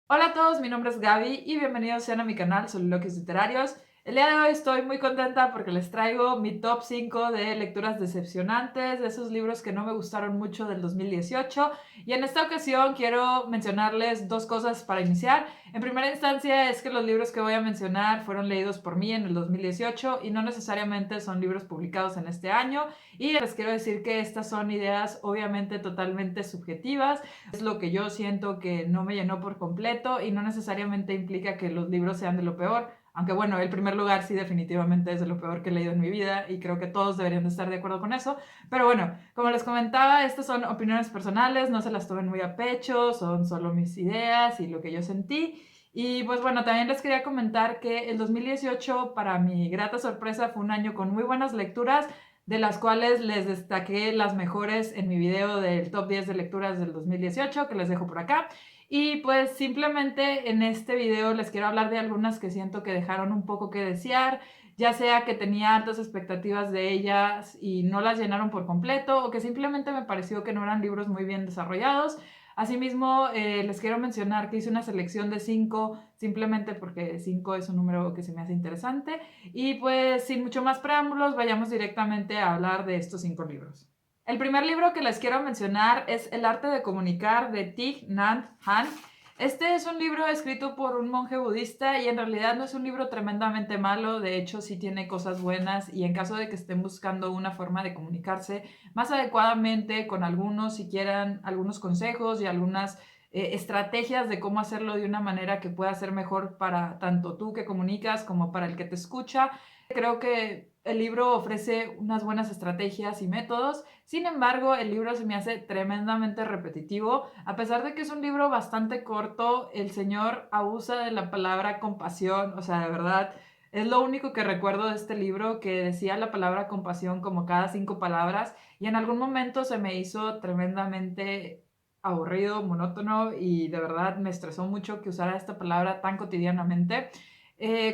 Hola a todos, mi nombre es Gaby y bienvenidos sean a mi canal Soliloquios Literarios. El día de hoy estoy muy contenta porque les traigo mi top 5 de lecturas decepcionantes, de esos libros que no me gustaron mucho del 2018. Y en esta ocasión quiero mencionarles dos cosas para iniciar. En primera instancia es que los libros que voy a mencionar fueron leídos por mí en el 2018 y no necesariamente son libros publicados en este año. Y les quiero decir que estas son ideas obviamente totalmente subjetivas. Es lo que yo siento que no me llenó por completo y no necesariamente implica que los libros sean de lo peor, aunque bueno, el primer lugar sí definitivamente es de lo peor que he leído en mi vida y creo que todos deberían de estar de acuerdo con eso, pero bueno, como les comentaba, estas son opiniones personales, no se las tomen muy a pecho, son solo mis ideas y lo que yo sentí. Y pues bueno, también les quería comentar que el 2018, para mi grata sorpresa, fue un año con muy buenas lecturas, de las cuales les destaqué las mejores en mi video del top 10 de lecturas del 2018, que les dejo por acá. Y pues simplemente en este video les quiero hablar de algunas que siento que dejaron un poco que desear, ya sea que tenía altas expectativas de ellas y no las llenaron por completo, o que simplemente me pareció que no eran libros muy bien desarrollados. Asimismo, les quiero mencionar que hice una selección de 5 simplemente porque 5 es un número que se me hace interesante. Y pues sin mucho más preámbulos, vayamos directamente a hablar de estos 5 libros. El primer libro que les quiero mencionar es El arte de comunicar de Thich Nhat Hanh. Este es un libro escrito por un monje budista y en realidad no es un libro tremendamente malo, de hecho sí tiene cosas buenas y en caso de que estén buscando una forma de comunicarse más adecuadamente con algunos, si quieran algunos consejos y algunas estrategias de cómo hacerlo de una manera que pueda ser mejor para tanto tú que comunicas como para el que te escucha. Creo que el libro ofrece unas buenas estrategias y métodos. Sin embargo, el libro se me hace tremendamente repetitivo. A pesar de que es un libro bastante corto, el señor abusa de la palabra compasión. O sea, de verdad, es lo único que recuerdo de este libro, que decía la palabra compasión como cada 5 palabras. Y en algún momento se me hizo tremendamente aburrido, monótono y de verdad me estresó mucho que usara esta palabra tan cotidianamente.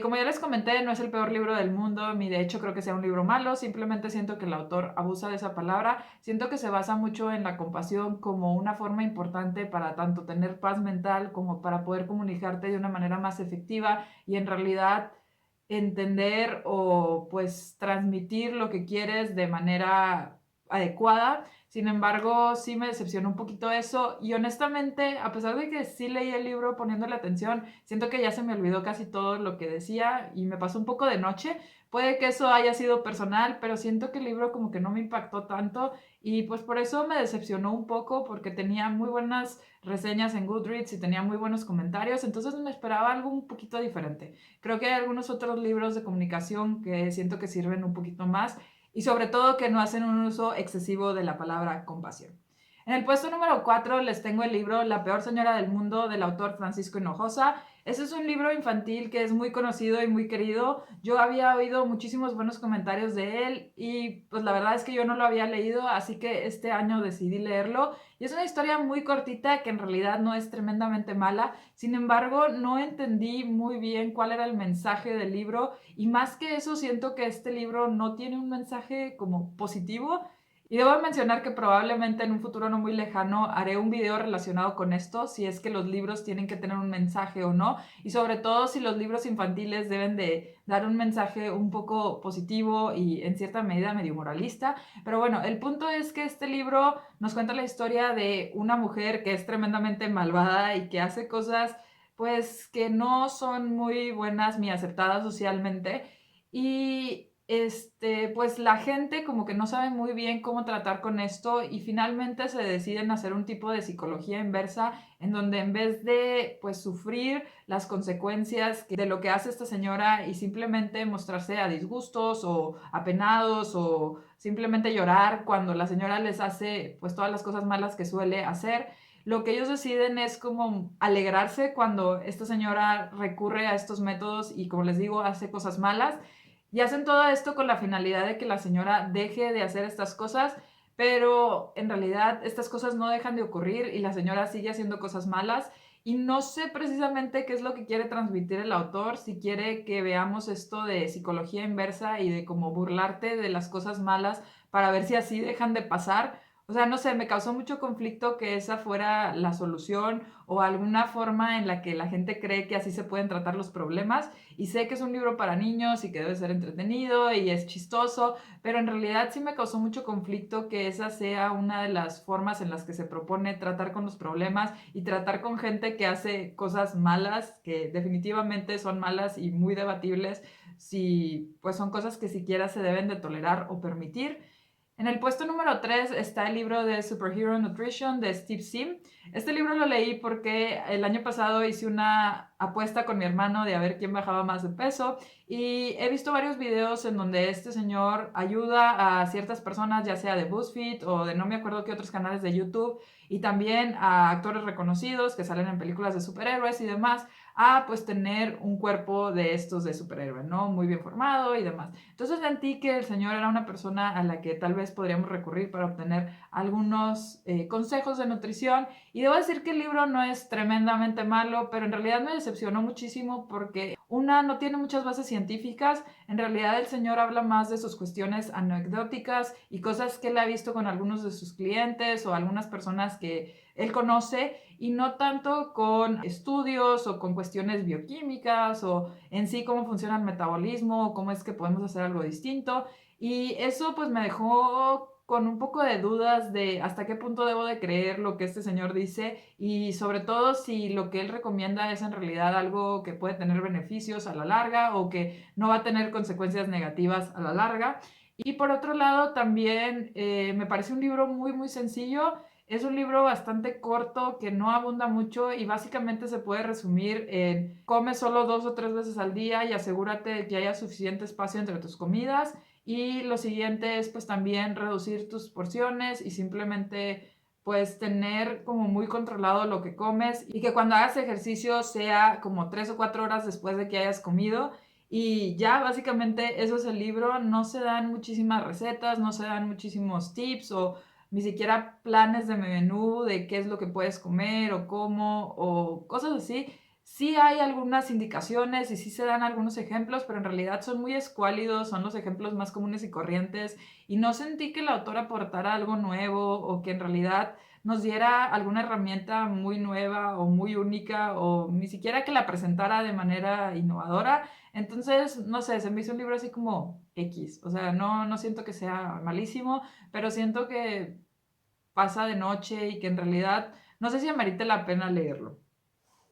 Como ya les comenté, no es el peor libro del mundo, ni de hecho creo que sea un libro malo, simplemente siento que el autor abusa de esa palabra, siento que se basa mucho en la compasión como una forma importante para tanto tener paz mental como para poder comunicarte de una manera más efectiva y en realidad entender o pues transmitir lo que quieres de manera adecuada. Sin embargo, sí me decepcionó un poquito eso y honestamente, a pesar de que sí leí el libro poniéndole atención, siento que ya se me olvidó casi todo lo que decía y me pasó un poco de noche. Puede que eso haya sido personal, pero siento que el libro como que no me impactó tanto y pues por eso me decepcionó un poco porque tenía muy buenas reseñas en Goodreads y tenía muy buenos comentarios, entonces me esperaba algo un poquito diferente. Creo que hay algunos otros libros de comunicación que siento que sirven un poquito más y sobre todo que no hacen un uso excesivo de la palabra compasión. En el puesto número 4 les tengo el libro La peor señora del mundo del autor Francisco Hinojosa. Ese es un libro infantil que es muy conocido y muy querido. Yo había oído muchísimos buenos comentarios de él y pues la verdad es que yo no lo había leído, así que este año decidí leerlo. Y es una historia muy cortita que en realidad no es tremendamente mala. Sin embargo, no entendí muy bien cuál era el mensaje del libro y más que eso siento que este libro no tiene un mensaje como positivo. Y debo mencionar que probablemente en un futuro no muy lejano haré un video relacionado con esto, si es que los libros tienen que tener un mensaje o no, y sobre todo si los libros infantiles deben de dar un mensaje un poco positivo y en cierta medida medio moralista. Pero bueno, el punto es que este libro nos cuenta la historia de una mujer que es tremendamente malvada y que hace cosas pues que no son muy buenas ni aceptadas socialmente y pues la gente como que no sabe muy bien cómo tratar con esto y finalmente se deciden hacer un tipo de psicología inversa en donde en vez de pues sufrir las consecuencias de lo que hace esta señora y simplemente mostrarse a disgustos o apenados o simplemente llorar cuando la señora les hace pues todas las cosas malas que suele hacer, lo que ellos deciden es como alegrarse cuando esta señora recurre a estos métodos y como les digo hace cosas malas y hacen todo esto con la finalidad de que la señora deje de hacer estas cosas, pero en realidad estas cosas no dejan de ocurrir y la señora sigue haciendo cosas malas. Y no sé precisamente qué es lo que quiere transmitir el autor, si quiere que veamos esto de psicología inversa y de cómo burlarte de las cosas malas para ver si así dejan de pasar, O sea, no sé, me causó mucho conflicto que esa fuera la solución o alguna forma en la que la gente cree que así se pueden tratar los problemas. Y sé que es un libro para niños y que debe ser entretenido y es chistoso, pero en realidad sí me causó mucho conflicto que esa sea una de las formas en las que se propone tratar con los problemas y tratar con gente que hace cosas malas, que definitivamente son malas y muy debatibles, si pues son cosas que siquiera se deben de tolerar o permitir. En el puesto número 3 está el libro de Superhero Nutrition de Steve Sim. Este libro lo leí porque el año pasado hice una apuesta con mi hermano de a ver quién bajaba más de peso y he visto varios videos en donde este señor ayuda a ciertas personas, ya sea de BuzzFeed o de no me acuerdo qué otros canales de YouTube, y también a actores reconocidos que salen en películas de superhéroes y demás, a pues tener un cuerpo de estos de superhéroe, ¿no? Muy bien formado y demás. Entonces sentí que el señor era una persona a la que tal vez podríamos recurrir para obtener algunos consejos de nutrición. Y debo decir que el libro no es tremendamente malo, pero en realidad me decepcionó muchísimo porque una no tiene muchas bases científicas. En realidad el señor habla más de sus cuestiones anecdóticas y cosas que él ha visto con algunos de sus clientes o algunas personas que él conoce, y no tanto con estudios o con cuestiones bioquímicas o en sí cómo funciona el metabolismo o cómo es que podemos hacer algo distinto. Y eso pues me dejó con un poco de dudas de hasta qué punto debo de creer lo que este señor dice y sobre todo si lo que él recomienda es en realidad algo que puede tener beneficios a la larga o que no va a tener consecuencias negativas a la larga. Y por otro lado también me parece un libro muy muy sencillo. Es un libro bastante corto que no abunda mucho y básicamente se puede resumir en come solo 2 o 3 veces al día y asegúrate de que haya suficiente espacio entre tus comidas. Y lo siguiente es pues también reducir tus porciones y simplemente pues tener como muy controlado lo que comes y que cuando hagas ejercicio sea como 3 o 4 horas después de que hayas comido. Y ya básicamente eso es el libro. No se dan muchísimas recetas, no se dan muchísimos tips o ni siquiera planes de menú de qué es lo que puedes comer o cómo o cosas así. Sí hay algunas indicaciones y sí se dan algunos ejemplos, pero en realidad son muy escuálidos, son los ejemplos más comunes y corrientes, y no sentí que la autora aportara algo nuevo o que en realidad nos diera alguna herramienta muy nueva o muy única o ni siquiera que la presentara de manera innovadora. Entonces, no sé, se me hizo un libro así como X, o sea, no siento que sea malísimo, pero siento que pasa de noche y que en realidad no sé si amerite la pena leerlo.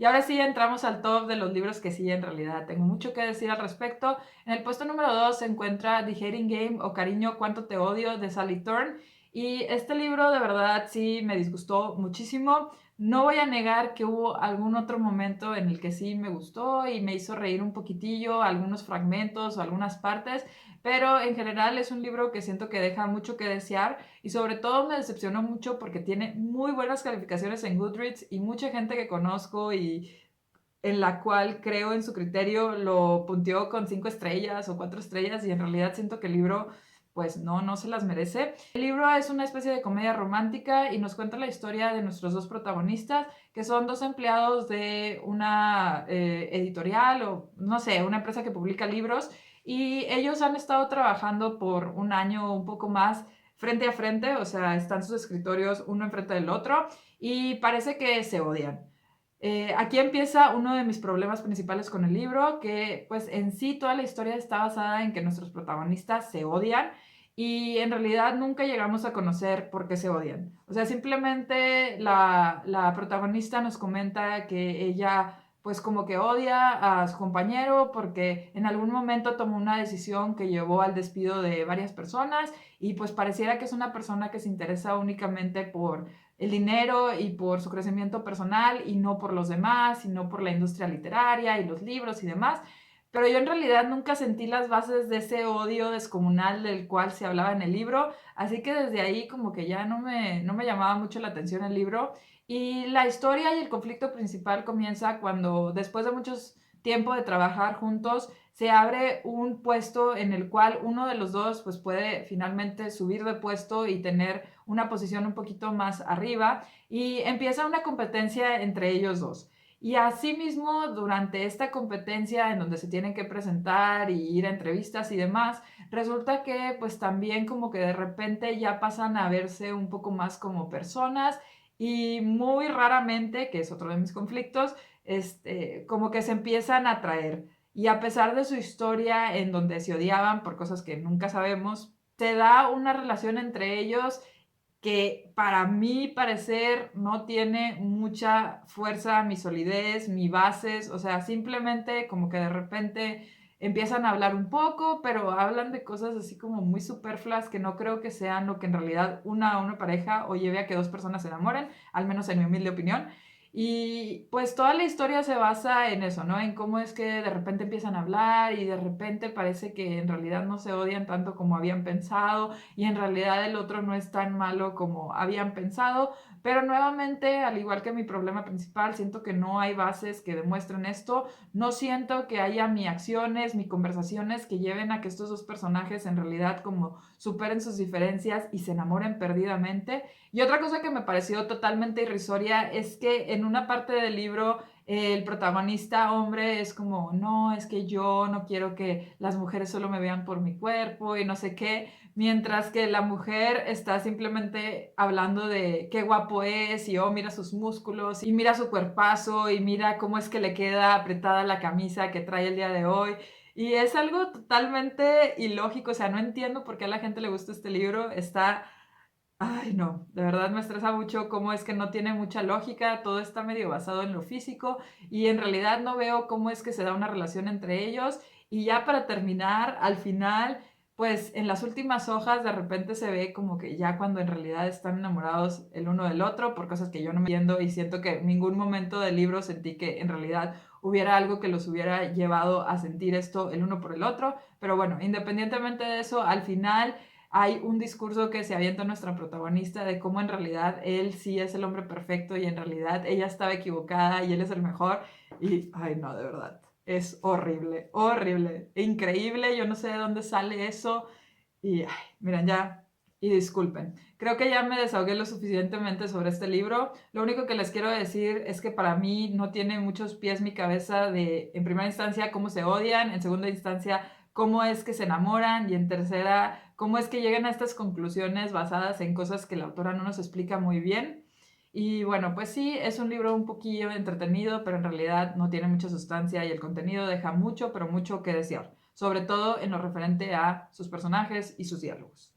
Y ahora sí entramos al top de los libros que sí en realidad tengo mucho que decir al respecto. En el puesto número 2 se encuentra The Hating Game o Cariño, cuánto te odio de Sally Thorne. Y este libro de verdad sí me disgustó muchísimo. No voy a negar que hubo algún otro momento en el que sí me gustó y me hizo reír un poquitillo, algunos fragmentos o algunas partes, pero en general es un libro que siento que deja mucho que desear y sobre todo me decepcionó mucho porque tiene muy buenas calificaciones en Goodreads y mucha gente que conozco y en la cual creo en su criterio lo punteó con 5 estrellas o 4 estrellas, y en realidad siento que el libro pues no se las merece. El libro es una especie de comedia romántica y nos cuenta la historia de nuestros dos protagonistas, que son dos empleados de una editorial o no sé, una empresa que publica libros, y ellos han estado trabajando por un año o un poco más frente a frente, o sea, están sus escritorios uno enfrente del otro y parece que se odian. Aquí empieza uno de mis problemas principales con el libro, que pues en sí toda la historia está basada en que nuestros protagonistas se odian y en realidad nunca llegamos a conocer por qué se odian. O sea, simplemente la protagonista nos comenta que ella pues como que odia a su compañero porque en algún momento tomó una decisión que llevó al despido de varias personas y pues pareciera que es una persona que se interesa únicamente por el dinero y por su crecimiento personal y no por los demás, y no por la industria literaria y los libros y demás. Pero yo en realidad nunca sentí las bases de ese odio descomunal del cual se hablaba en el libro, así que desde ahí como que ya no me llamaba mucho la atención el libro. Y la historia y el conflicto principal comienza cuando después de muchos tiempo de trabajar juntos, se abre un puesto en el cual uno de los dos pues puede finalmente subir de puesto y tener una posición un poquito más arriba y empieza una competencia entre ellos dos. Y asimismo, durante esta competencia en donde se tienen que presentar y ir a entrevistas y demás, resulta que pues también como que de repente ya pasan a verse un poco más como personas y muy raramente, que es otro de mis conflictos, como que se empiezan a atraer. Y a pesar de su historia en donde se odiaban por cosas que nunca sabemos, te da una relación entre ellos que para mí parecer no tiene mucha fuerza, ni solidez, ni bases, o sea, simplemente como que de repente empiezan a hablar un poco, pero hablan de cosas así como muy superfluas que no creo que sean lo que en realidad una pareja o lleve a que dos personas se enamoren, al menos en mi humilde opinión. Y pues toda la historia se basa en eso, ¿no? En cómo es que de repente empiezan a hablar y de repente parece que en realidad no se odian tanto como habían pensado y en realidad el otro no es tan malo como habían pensado, pero nuevamente, al igual que mi problema principal, siento que no hay bases que demuestren esto, no siento que haya ni acciones, ni conversaciones que lleven a que estos dos personajes en realidad como superen sus diferencias y se enamoren perdidamente. Y otra cosa que me pareció totalmente irrisoria es que en una parte del libro el protagonista hombre es como, no, es que yo no quiero que las mujeres solo me vean por mi cuerpo y no sé qué, mientras que la mujer está simplemente hablando de qué guapo es y oh, mira sus músculos y mira su cuerpazo y mira cómo es que le queda apretada la camisa que trae el día de hoy. Y es algo totalmente ilógico, o sea, no entiendo por qué a la gente le gusta este libro, está. Ay, no, de verdad me estresa mucho cómo es que no tiene mucha lógica, todo está medio basado en lo físico y en realidad no veo cómo es que se da una relación entre ellos. Y ya para terminar, al final, pues en las últimas hojas de repente se ve como que ya cuando en realidad están enamorados el uno del otro por cosas que yo no me entiendo y siento que en ningún momento del libro sentí que en realidad hubiera algo que los hubiera llevado a sentir esto el uno por el otro. Pero bueno, independientemente de eso, al final hay un discurso que se avienta nuestra protagonista de cómo en realidad él sí es el hombre perfecto y en realidad ella estaba equivocada y él es el mejor. Y, ay, no, de verdad, es horrible, horrible, increíble, yo no sé de dónde sale eso. Y, ay, miren, ya, y disculpen, creo que ya me desahogué lo suficientemente sobre este libro. Lo único que les quiero decir es que para mí no tiene muchos pies mi cabeza de, en primera instancia, cómo se odian, en segunda instancia, cómo es que se enamoran y en tercera, cómo es que llegan a estas conclusiones basadas en cosas que la autora no nos explica muy bien. Y bueno, pues sí, es un libro un poquillo entretenido, pero en realidad no tiene mucha sustancia y el contenido deja mucho, pero mucho que desear, sobre todo en lo referente a sus personajes y sus diálogos.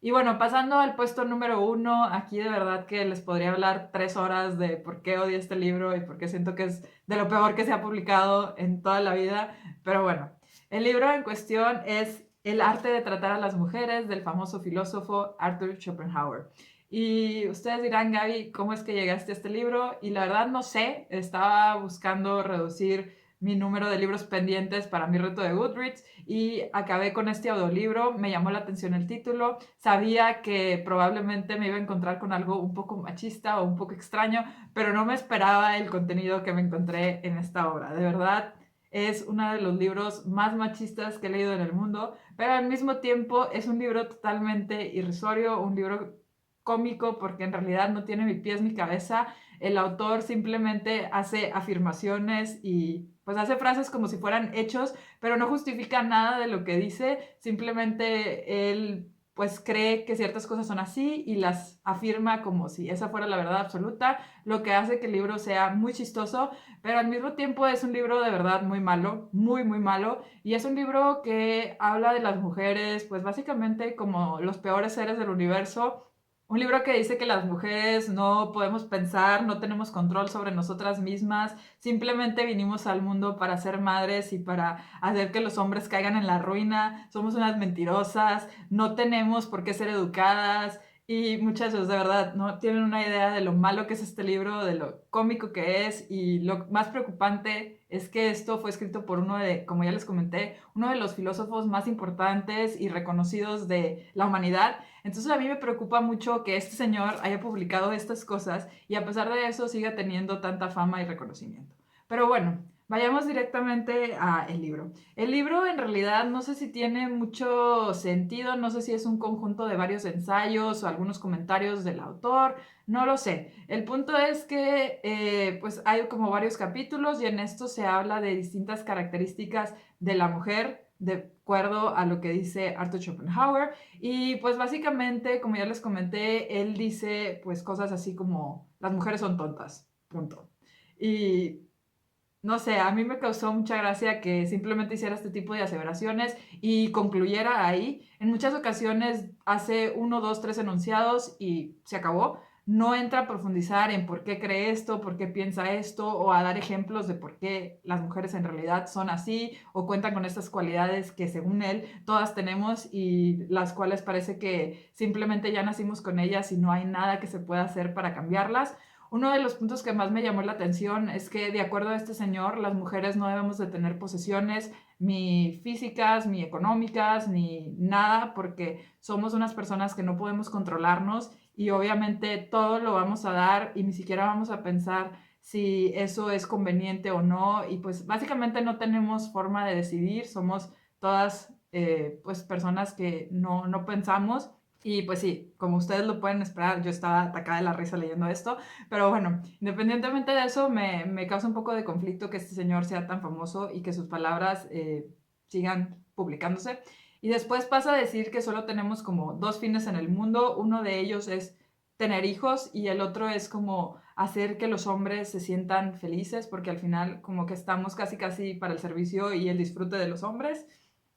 Y bueno, pasando al puesto número 1, aquí de verdad que les podría hablar 3 horas de por qué odio este libro y por qué siento que es de lo peor que se ha publicado en toda la vida, pero bueno, el libro en cuestión es El arte de tratar a las mujeres del famoso filósofo Arthur Schopenhauer. Y ustedes dirán, Gaby, ¿cómo es que llegaste a este libro? Y la verdad no sé, estaba buscando reducir mi número de libros pendientes para mi reto de Goodreads y acabé con este audiolibro, me llamó la atención el título, sabía que probablemente me iba a encontrar con algo un poco machista o un poco extraño, pero no me esperaba el contenido que me encontré en esta obra. De verdad, es uno de los libros más machistas que he leído en el mundo, pero al mismo tiempo es un libro totalmente irrisorio, un libro cómico porque en realidad no tiene ni pies ni cabeza. El autor simplemente hace afirmaciones y pues hace frases como si fueran hechos, pero no justifica nada de lo que dice, simplemente él pues cree que ciertas cosas son así y las afirma como si esa fuera la verdad absoluta, lo que hace que el libro sea muy chistoso, pero al mismo tiempo es un libro de verdad muy malo, muy, muy malo, y es un libro que habla de las mujeres, pues básicamente como los peores seres del universo. Un libro que dice que las mujeres no podemos pensar, no tenemos control sobre nosotras mismas, simplemente vinimos al mundo para ser madres y para hacer que los hombres caigan en la ruina, somos unas mentirosas, no tenemos por qué ser educadas. Y muchachos, de verdad, no tienen una idea de lo malo que es este libro, de lo cómico que es y lo más preocupante es que esto fue escrito por uno de, como ya les comenté, uno de los filósofos más importantes y reconocidos de la humanidad. Entonces a mí me preocupa mucho que este señor haya publicado estas cosas y a pesar de eso siga teniendo tanta fama y reconocimiento. Pero bueno, Vayamos directamente a el libro. El libro en realidad no sé si tiene mucho sentido, no sé si es un conjunto de varios ensayos o algunos comentarios del autor, no lo sé. El punto es que pues hay como varios capítulos y en esto se habla de distintas características de la mujer de acuerdo a lo que dice Arthur Schopenhauer y pues básicamente, como ya les comenté, él dice pues cosas así como las mujeres son tontas, punto. Y no sé, a mí me causó mucha gracia que simplemente hiciera este tipo de aseveraciones y concluyera ahí. En muchas ocasiones hace uno, dos, tres enunciados y se acabó. No entra a profundizar en por qué cree esto, por qué piensa esto, o a dar ejemplos de por qué las mujeres en realidad son así, o cuentan con estas cualidades que según él todas tenemos y las cuales parece que simplemente ya nacimos con ellas y no hay nada que se pueda hacer para cambiarlas. Uno de los puntos que más me llamó la atención es que, de acuerdo a este señor, las mujeres no debemos de tener posesiones ni físicas, ni económicas, ni nada, porque somos unas personas que no podemos controlarnos y obviamente todo lo vamos a dar y ni siquiera vamos a pensar si eso es conveniente o no. Y pues básicamente no tenemos forma de decidir, somos todas pues personas que no pensamos. Y pues sí, como ustedes lo pueden esperar, yo estaba atacada de la risa leyendo esto, pero bueno, independientemente de eso, me causa un poco de conflicto que este señor sea tan famoso y que sus palabras sigan publicándose. Y después pasa a decir que solo tenemos como dos fines en el mundo, uno de ellos es tener hijos y el otro es como hacer que los hombres se sientan felices, porque al final como que estamos casi casi para el servicio y el disfrute de los hombres.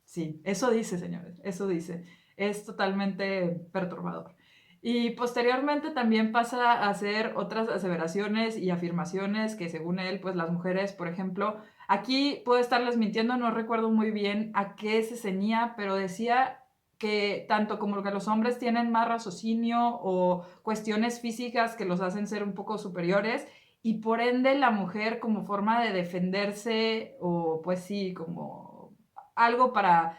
Sí, eso dice, señores, eso dice. Es totalmente perturbador. Y posteriormente también pasa a hacer otras aseveraciones y afirmaciones que según él, pues las mujeres, por ejemplo, aquí puedo estarles mintiendo, no recuerdo muy bien a qué se ceñía, pero decía que tanto como que los hombres tienen más raciocinio o cuestiones físicas que los hacen ser un poco superiores y por ende la mujer como forma de defenderse o pues sí, como algo para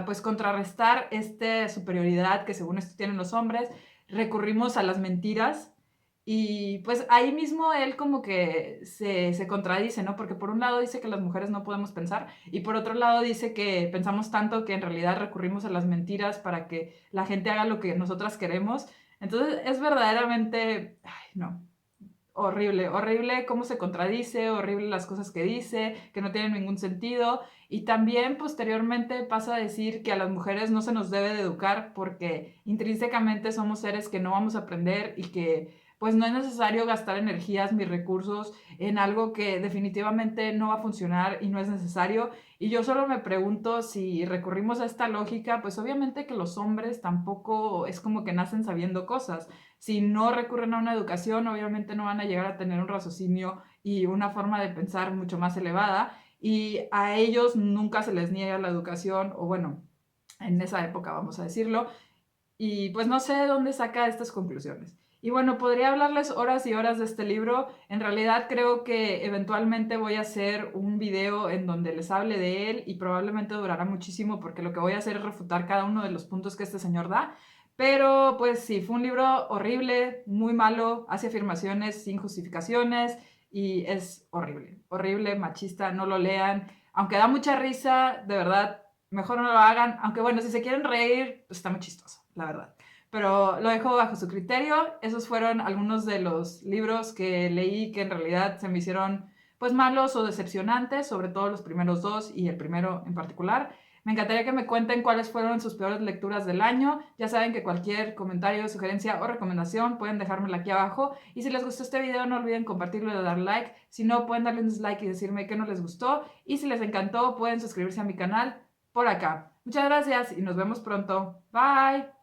pues contrarrestar esta superioridad que según esto tienen los hombres, recurrimos a las mentiras y pues ahí mismo él como que se contradice, ¿no? Porque por un lado dice que las mujeres no podemos pensar y por otro lado dice que pensamos tanto que en realidad recurrimos a las mentiras para que la gente haga lo que nosotras queremos. Entonces es verdaderamente, ay, no, horrible, horrible cómo se contradice, horrible las cosas que dice, que no tienen ningún sentido. Y también posteriormente pasa a decir que a las mujeres no se nos debe de educar porque intrínsecamente somos seres que no vamos a aprender y que pues no es necesario gastar energías ni recursos en algo que definitivamente no va a funcionar y no es necesario. Y yo solo me pregunto si recurrimos a esta lógica, pues obviamente que los hombres tampoco es como que nacen sabiendo cosas. Si no recurren a una educación, obviamente no van a llegar a tener un raciocinio y una forma de pensar mucho más elevada y a ellos nunca se les niega la educación o bueno, en esa época vamos a decirlo, y pues no sé de dónde saca estas conclusiones. Y bueno, podría hablarles horas y horas de este libro. En realidad creo que eventualmente voy a hacer un video en donde les hable de él y probablemente durará muchísimo porque lo que voy a hacer es refutar cada uno de los puntos que este señor da. Pero pues sí, fue un libro horrible, muy malo, hace afirmaciones sin justificaciones y es horrible, horrible, machista, no lo lean. Aunque da mucha risa, de verdad, mejor no lo hagan. Aunque bueno, si se quieren reír, pues está muy chistoso, la verdad. Pero lo dejo bajo su criterio. Esos fueron algunos de los libros que leí que en realidad se me hicieron pues malos o decepcionantes, sobre todo los primeros dos y el primero en particular. Me encantaría que me cuenten cuáles fueron sus peores lecturas del año. Ya saben que cualquier comentario, sugerencia o recomendación pueden dejármela aquí abajo. Y si les gustó este video, no olviden compartirlo y dar like. Si no, pueden darle un dislike y decirme que no les gustó. Y si les encantó, pueden suscribirse a mi canal por acá. Muchas gracias y nos vemos pronto. Bye.